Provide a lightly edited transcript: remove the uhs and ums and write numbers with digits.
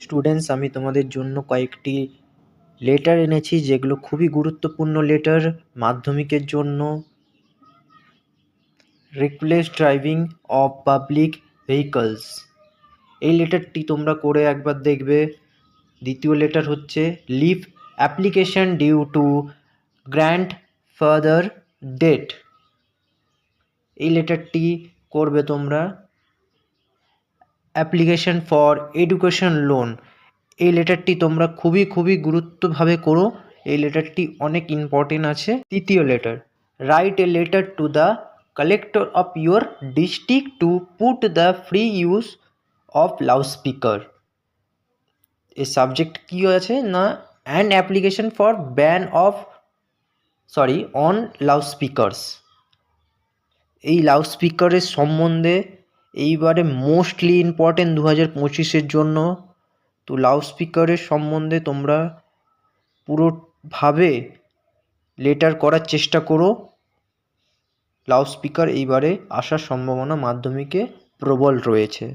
Students, আমি তোমাদের জন্য কয়েকটি লেটার এনেছি যেগুলো খুবই গুরুত্বপূর্ণ লেটার মাধ্যমিকের জন্য। Reckless driving of public vehicles, এই লেটারটি তোমরা করে একবার দেখবে। দ্বিতীয় লেটার হচ্ছে leave application due to grant further date, এই লেটারটি করবে তোমরা। অ্যাপ্লিকেশন ফর এডুকেশন লোন, এই লেটারটি তোমরা খুবই গুরুত্বভাবে করো, এই লেটারটি অনেক ইম্পর্টেন্ট আছে। তৃতীয় letter, write a letter to the collector of your district to put the free use of loudspeaker. এই সাবজেক্ট কী আছে না, and application for ban of on loudspeakers, এই লাউডস্পিকারের সম্বন্ধে এইবারে মোস্টলি ইম্পর্টেন্ট 2025-এর জন্য। তো লাউডস্পিকারের সম্বন্ধে তোমরা পুরোভাবে লেটার করার চেষ্টা করো। লাউডস্পিকার এইবারে আসার সম্ভাবনা মাধ্যমিকে প্রবল রয়েছে।